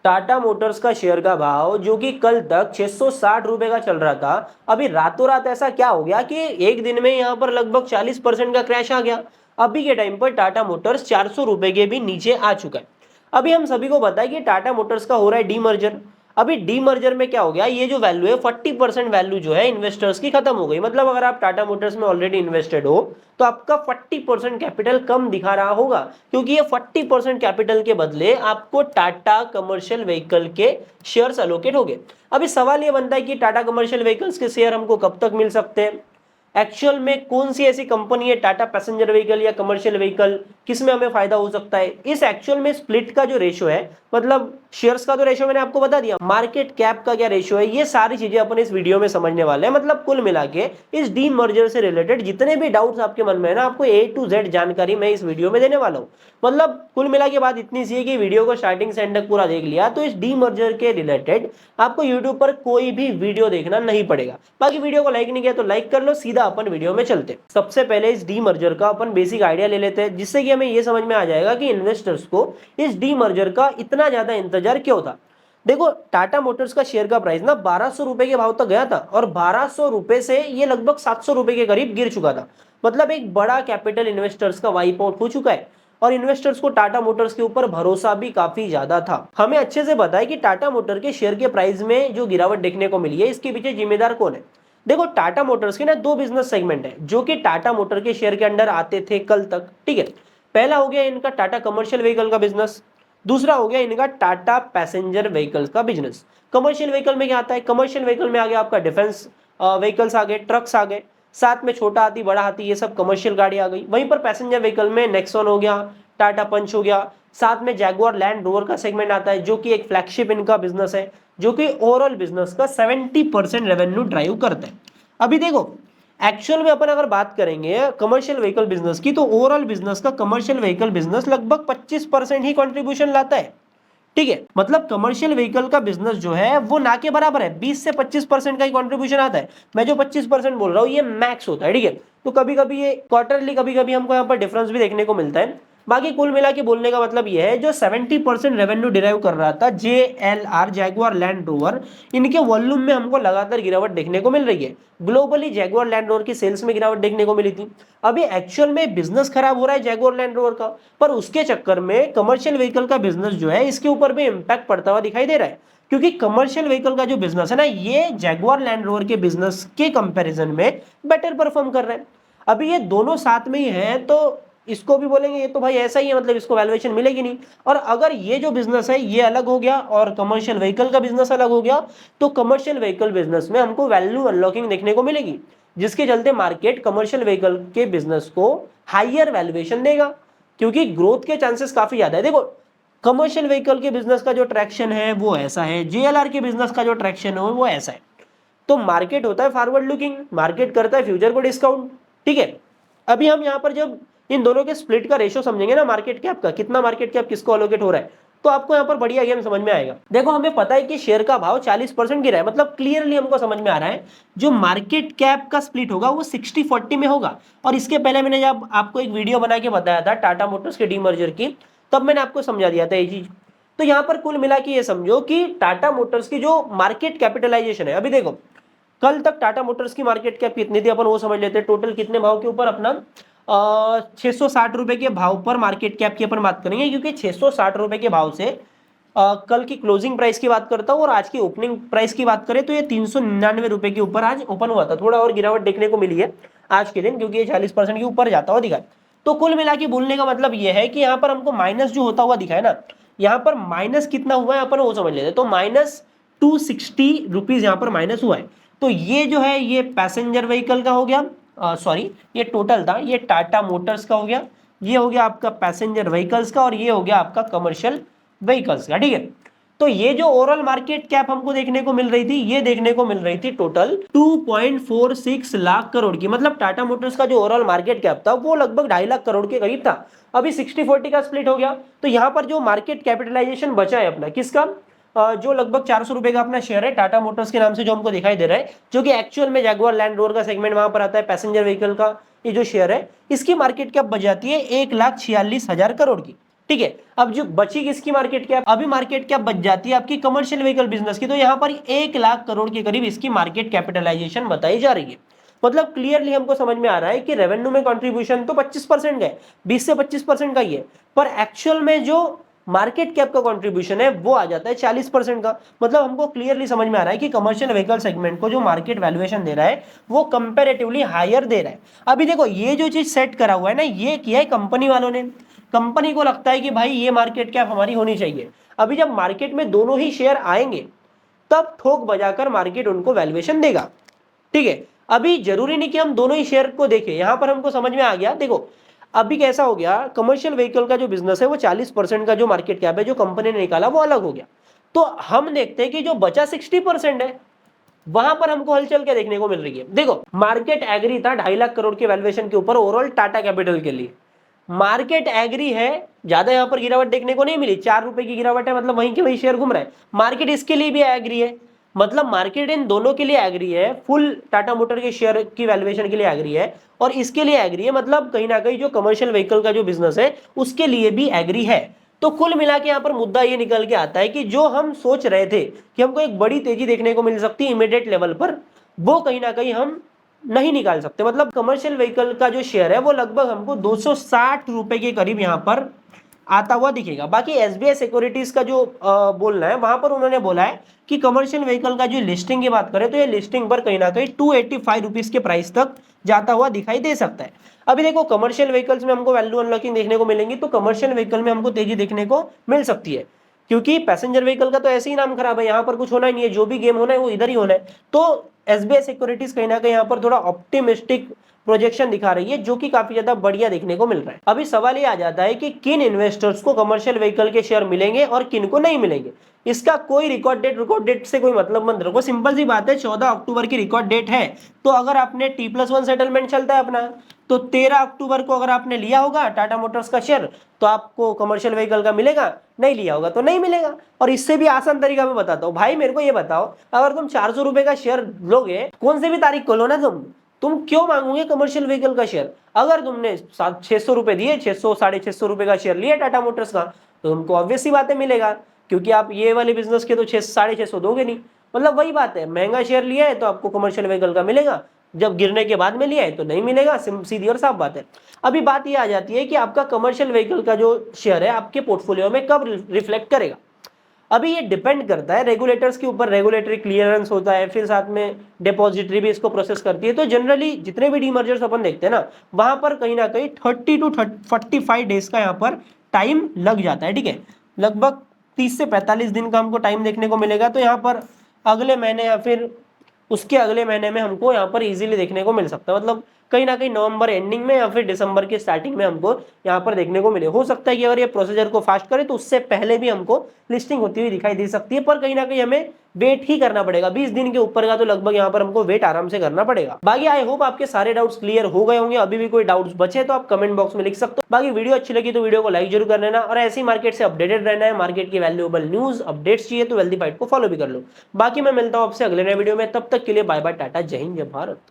Tata Motors का share का भाव जो कि कल तक 660 रुपए का चल रहा था, अभी रातों रात ऐसा क्या हो गया कि एक दिन में यहां पर लगभग 40% का क्रैश आ गया। अभी के टाइम पर टाटा मोटर्स 400 रुपए के भी नीचे आ चुका है। अभी हम सभी को पता है कि टाटा मोटर्स का हो रहा है डीमर्जर। अभी डीमर्जर में क्या हो गया, ये जो वैल्यू है 40% वैल्यू जो है इन्वेस्टर्स की खत्म हो गई। मतलब अगर आप टाटा मोटर्स में ऑलरेडी इन्वेस्टेड हो तो आपका 40% कैपिटल कम दिखा रहा होगा, क्योंकि ये 40% कैपिटल के बदले आपको टाटा कमर्शियल व्हीकल के शेयर्स अलोकेट हो गए। अभी सवाल ये बनता है कि टाटा कमर्शियल व्हीकल्स के शेयर हमको कब तक मिल सकते हैं। एक्चुअल में कौन सी ऐसी कंपनी है, टाटा पैसेंजर व्हीकल या कमर्शियल व्हीकल, किसमें हमें फायदा हो सकता है। इस एक्चुअल में स्प्लिट का जो रेशियो है, मतलब शेयर्स का तो रेशियो मैंने आपको बता दिया, मार्केट कैप का क्या रेशियो है, ये सारी चीजें अपन इस वीडियो में समझने वाले हैं। मतलब कुल मिला के इस डी मर्जर से रिलेटेड जितने भी डाउट्स आपके मन में है ना, आपको ए टू जेड जानकारी मैं इस वीडियो में देने वाला हूँ। मतलब कुल मिला के बात इतनी सी है कि वीडियो को स्टार्टिंग से एंड तक पूरा देख लिया तो इस डी मर्जर के रिलेटेड आपको यूट्यूब पर कोई भी वीडियो देखना नहीं पड़ेगा। बाकी वीडियो को लाइक नहीं किया तो लाइक कर लो, सीधा अपन वीडियो में चलते। सबसे पहले इस डी मर्जर का अपन बेसिक आइडिया ले लेते हैं, जिससे कि हमें यह समझ में आ जाएगा कि इन्वेस्टर्स को इस डी मर्जर का इतना ज्यादा इंतजार क्यों था। देखो, टाटा मोटर्स का शेयर का प्राइस ना 1200 रुपए के भाव तक गया था और 1200 रुपए से ये लगभग 700 रुपए के करीब गिर चुका था। मतलब एक बड़ा कैपिटल इन्वेस्टर्स का वाइप आउट हो चुका है और इन्वेस्टर्स को टाटा मोटर्स के ऊपर भरोसा भी काफी ज्यादा था। हमें अच्छे से पता है कि टाटा मोटर के शेयर के प्राइस में जो गिरावट देखने को मिली है, इसके पीछे जिम्मेदार कौन है। देखो, टाटा मोटर्स के ना दो बिजनेस सेगमेंट है जो कि टाटा मोटर के शेयर के अंडर आते थे कल तक। ठीक है, पहला हो गया इनका टाटा कमर्शियल व्हीकल का बिजनेस, दूसरा हो गया इनका टाटा पैसेंजर व्हीकल्स का बिजनेस। कमर्शियल व्हीकल में क्या आता है, कमर्शियल व्हीकल में आ गया आपका डिफेंस व्हीकल्स आ गए, ट्रक्स आ गए, साथ में छोटा हाथी बड़ा हाथी ये सब कमर्शियल गाड़ी आ गई। वहीं पर पैसेंजर व्हीकल में नेक्सॉन हो गया, टाटा पंच हो गया, साथ में जैगुआर लैंड रोवर का सेगमेंट आता है जो कि एक फ्लैगशिप इनका बिजनेस है, जो कि ओवरऑल बिजनेस का 70% रेवेन्यू ड्राइव करता है। अभी देखो, एक्चुअल में अपन अगर बात करेंगे कमर्शियल व्हीकल बिजनेस की, तो ओवरऑल बिजनेस का कमर्शियल व्हीकल बिजनेस लगभग 25% ही कंट्रीब्यूशन लाता है। ठीक है, मतलब कमर्शियल व्हीकल का बिजनेस जो है वो ना के बराबर है, 20 से 25% का ही कंट्रीब्यूशन आता है। मैं जो 25% बोल रहा हूँ ये मैक्स होता है। ठीक है, तो कभी कभी ये क्वार्टरली कभी कभी हमको यहाँ पर डिफरेंस भी देखने को मिलता है। बाकी कुल मिला के बोलने का मतलब ये है, जो 70% रेवेन्यू डिराइव कर रहा था JLR जैगुआर लैंड रोवर, इनके वॉल्यूम में हमको लगातार गिरावट देखने को मिल रही है। ग्लोबली जैगुआर लैंड रोवर की सेल्स में गिरावट देखने को मिली थी। अभी एक्चुअल में बिजनेस खराब हो रहा है जैगुआर लैंड रोवर का, पर उसके चक्कर में कमर्शियल व्हीकल का बिजनेस जो है इसके ऊपर भी इंपैक्ट पड़ता हुआ दिखाई दे रहा है, क्योंकि कमर्शियल व्हीकल का जो बिजनेस है ना, ये जैगुआर लैंड रोवर के बिजनेस के कंपैरिजन में बेटर परफॉर्म कर रहा है। अभी ये दोनों साथ में ही है तो इसको भी बोलेंगे ये तो भाई ऐसा ही है, मतलब इसको वैल्यूएशन मिलेगी नहीं। और अगर ये जो बिजनेस है ये अलग हो गया और कमर्शियल व्हीकल का बिजनेस अलग हो गया, तो कमर्शियल व्हीकल बिजनेस में हमको वैल्यू अनलॉकिंग देखने को मिलेगी, जिसके चलते मार्केट कमर्शियल व्हीकल के बिजनेस को हायर वैल्यूएशन देगा, क्योंकि ग्रोथ के चांसेस काफी ज्यादा है। देखो, कमर्शियल व्हीकल के बिजनेस का जो ट्रैक्शन है वो ऐसा है, JLR के बिजनेस का जो ट्रैक्शन है वो ऐसा है। तो मार्केट होता है फॉरवर्ड लुकिंग, मार्केट करता है फ्यूचर को डिस्काउंट। ठीक है, अभी हम यहाँ पर जब इन दोनों के स्प्लिट का रेशियो समझेंगे ना, मार्केट कैप का कितना मार्केट कैप किसको अलोकेट हो रहा है, तो आपको यहाँ पर बढ़िया गेम समझ में आएगा। देखो, हमें पता है कि शेयर का भाव 40% गिरा है, मतलब क्लियरली हमको समझ में आ रहा है जो मार्केट कैप का स्प्लिट होगा वो 60-40 में होगा। और इसके पहले मैंने जब आपको एक वीडियो बना के बताया था टाटा मोटर्स के डीमर्जर की, तब मैंने आपको समझा दिया था ये चीज। तो यहाँ पर कुल मिला के ये समझो कि टाटा मोटर्स की जो मार्केट कैपिटलाइजेशन है, अभी देखो कल तक टाटा मोटर्स की मार्केट कैप कितनी थी, अपन वो समझ लेते हैं। टोटल कितने भाव के ऊपर, अपना 660 रुपए के भाव पर मार्केट कैप की अपन बात करेंगे, क्योंकि 660 रुपए के भाव से कल की क्लोजिंग प्राइस की बात करता हूं और आज की ओपनिंग प्राइस की बात करें तो ये 399 रुपए के ऊपर आज ओपन हुआ था। थोड़ा और गिरावट देखने को मिली है आज के दिन, क्योंकि ये 40% के ऊपर जाता हुआ दिखा। तो कुल मिला के बोलने का मतलब ये है कि यहाँ पर हमको माइनस जो होता हुआ दिखा है ना, यहाँ पर माइनस कितना हुआ है अपन वो समझ लेते हैं। तो -260 रुपीज यहाँ पर माइनस हुआ है। तो ये जो है ये पैसेंजर व्हीकल का हो गया, सॉरी ये टोटल था, ये टाटा मोटर्स का हो गया, ये हो गया आपका पैसेंजर व्हीकल्स का, और ये हो गया आपका कमर्शियल व्हीकल्स का। ठीक है, तो ये जो ओवरऑल मार्केट कैप हमको देखने को मिल रही थी, ये देखने को मिल रही थी टोटल 2.46 लाख करोड़ की। मतलब टाटा मोटर्स का जो ओवरऑल मार्केट कैप था वो लगभग 2.5 लाख करोड़ के करीब था। अभी 60-40 का स्प्लिट हो गया, तो यहाँ पर जो मार्केट कैपिटलाइजेशन बचा है अपना किसका, जो लगभग 400 रुपए का अपना शेयर है टाटा मोटर्स के नाम से जो हमको दिखाई दे रहा है, जो कि एक्चुअल में जैगुआर लैंड रोवर का सेगमेंट वहां पर आता है, पैसेंजर व्हीकल का ये जो शेयर है, इसकी मार्केट कैप बच जाती है 1,46,000 करोड़ की। ठीक है। अब जो बची किसकी मार्केट कैप, अभी मार्केट कैप बच जाती है आपकी कमर्शियल व्हीकल बिजनेस की, तो यहाँ पर 1 लाख करोड़ के करीब इसकी मार्केट कैपिटलाइजेशन बताई जा रही है। मतलब क्लियरली हमको समझ में आ रहा है कि रेवेन्यू में कंट्रीब्यूशन तो 25% का है, 20 से 25% का ही है, पर एक्चुअल में जो मार्केट कैप का कंट्रीब्यूशन है वो आ जाता है 40% का। मतलब हमको क्लियरली समझ में आ रहा है कि कमर्शियल व्हीकल सेगमेंट को जो मार्केट वैल्यूएशन दे रहा है वो कंपैरेटिवली हायर दे रहा है। अभी देखो ये जो चीज सेट करा हुआ है ना, ये किया है कंपनी वालों ने। कंपनी को लगता है कि भाई ये मार्केट कैप हमारी होनी चाहिए। अभी जब मार्केट में दोनों ही शेयर आएंगे तब ठोक बजाकर मार्केट उनको वैल्यूएशन देगा। ठीक है, अभी जरूरी नहीं कि हम दोनों ही शेयर को देखें, यहां पर हमको समझ में आ गया। देखो अभी कैसा हो गया, कमर्शियल व्हीकल का जो बिजनेस है वो 40% का जो मार्केट कैप है जो कंपनी ने निकाला वो अलग हो गया। तो हम देखते हैं कि जो बचा 60% है वहां पर हमको हलचल क्या देखने को मिल रही है। देखो मार्केट एग्री था 2.5 लाख करोड़ के वैल्यूएशन के ऊपर ओवरऑल टाटा कैपिटल के लिए। मार्केट एग्री है, ज्यादा यहां पर गिरावट देखने को नहीं मिली, 4 रुपए की गिरावट है, मतलब वहीं के वहीं शेयर घूम रहा है। मार्केट इसके लिए भी एग्री है, मतलब मार्केट इन दोनों के लिए एग्री है, फुल टाटा मोटर के शेयर की वैल्यूएशन के लिए एग्री है और इसके लिए एग्री है, मतलब कहीं ना कहीं जो कमर्शियल व्हीकल का जो बिजनेस है उसके लिए भी एग्री है। तो कुल मिला के यहाँ पर मुद्दा ये निकल के आता है कि जो हम सोच रहे थे कि हमको एक बड़ी तेजी देखने को मिल सकती है इमीडिएट लेवल पर, वो कहीं ना कहीं हम नहीं निकाल सकते। मतलब कमर्शियल व्हीकल का जो शेयर है वो लगभग हमको 260 रुपए के करीब यहाँ पर आता हुआ दिखेगा। बाकी एसबीआई सिक्योरिटीज का जो बोलना है वहां पर उन्होंने बोला है कि कमर्शियल व्हीकल का जो लिस्टिंग की बात करें तो ये लिस्टिंग पर कहीं ना कहीं 285 रुपीज के प्राइस तक जाता हुआ दिखाई दे सकता है। अभी देखो कमर्शियल व्हीकल्स में हमको वैल्यू अनलॉकिंग देखने को मिलेंगी, तो कमर्शियल व्हीकल में हमको तेजी देखने को मिल सकती है, क्योंकि पैसेंजर व्हीकल का तो ऐसे ही नाम खराब है, यहाँ पर कुछ होना ही नहीं है, जो भी गेम होना है वो इधर ही होना है। तो एसबीआई सिक्योरिटीज कहीं ना कहीं यहाँ पर थोड़ा ऑप्टिमिस्टिक प्रोजेक्शन दिखा रही है, जो कि काफी ज्यादा बढ़िया देखने को मिल रहा है। अभी सवाल ये आ जाता है कि किन इन्वेस्टर्स को कमर्शियल व्हीकल के शेयर मिलेंगे और किन को नहीं मिलेंगे। इसका कोई रिकॉर्ड डेट से कोई मतलब मत रखो, सिंपल सी बात है, 14 अक्टूबर की रिकॉर्ड डेट है। तो अगर आपने T+1 सेटलमेंट चलता है अपना, तो 13 अक्टूबर को अगर आपने लिया होगा टाटा मोटर्स का शेयर तो आपको कमर्शियल व्हीकल का मिलेगा, नहीं लिया होगा तो नहीं मिलेगा। और इससे भी आसान तरीका मैं बताता हूँ, भाई मेरे को ये बताओ, अगर तुम 400 रुपए का शेयर लोगे, कौन से भी तारीख को लो ना, तुम क्यों मांगोगे कमर्शियल व्हीकल का शेयर। अगर तुमने 600 रुपए दिए, 600 650 रुपए का शेयर लिया टाटा मोटर्स का, तो तुमको ऑब्वियस सी बात है मिलेगा, क्योंकि आप ये वाले बिजनेस के तो 600 दोगे नहीं। मतलब वही बात है, महंगा शेयर लिया है तो आपको कमर्शियल व्हीकल का मिलेगा, जब गिरने के बाद में लिया है तो नहीं मिलेगा, सीधी और साफ बात है। अभी बात ये आ जाती है कि आपका कमर्शियल व्हीकल का जो शेयर है आपके पोर्टफोलियो में कब रिफ्लेक्ट करेगा। अभी ये डिपेंड करता है रेगुलेटर्स के ऊपर, रेगुलेटरी क्लियरेंस होता है, फिर साथ में डिपॉजिटरी भी इसको प्रोसेस करती है। तो जनरली जितने भी डीमर्जर्स अपन देखते हैं ना, वहां पर कहीं ना कहीं 30 to 45 डेज का यहाँ पर टाइम लग जाता है। ठीक है, लगभग 30 से 45 दिन का हमको टाइम देखने को मिलेगा। तो यहाँ पर अगले महीने या फिर उसके अगले महीने में हमको यहाँ पर इजीली देखने को मिल सकता है, मतलब कहीं ना कहीं नवंबर एंडिंग में या फिर दिसंबर के स्टार्टिंग में हमको यहाँ पर देखने को मिले। हो सकता है कि अगर ये प्रोसीजर को फास्ट करे तो उससे पहले भी हमको लिस्टिंग होती हुई दिखाई दे सकती है, पर कहीं ना कहीं हमें वेट ही करना पड़ेगा। 20 दिन के ऊपर का तो लगभग यहाँ पर हमको वेट आराम से करना पड़ेगा। बाकी आई होप आपके सारे डाउट्स क्लियर हो गए होंगे। अभी भी कोई डाउट्स बचे तो आप कमेंट बॉक्स में लिख सकते हो। बाकी वीडियो अच्छी लगी तो वीडियो को लाइक जरूर कर लेना, और ऐसी मार्केट से अपडेटेड रहना है, मार्केट की वैल्यूएबल न्यूज अपडेट्स चाहिए तो वेल्दी फाइट को फॉलो भी कर लो। बाकी मैं मिलता हूँ आपसे अगले नए वीडियो में, तब तक के लिए बाय बाय, टाटा, जय हिंद, जय भारत।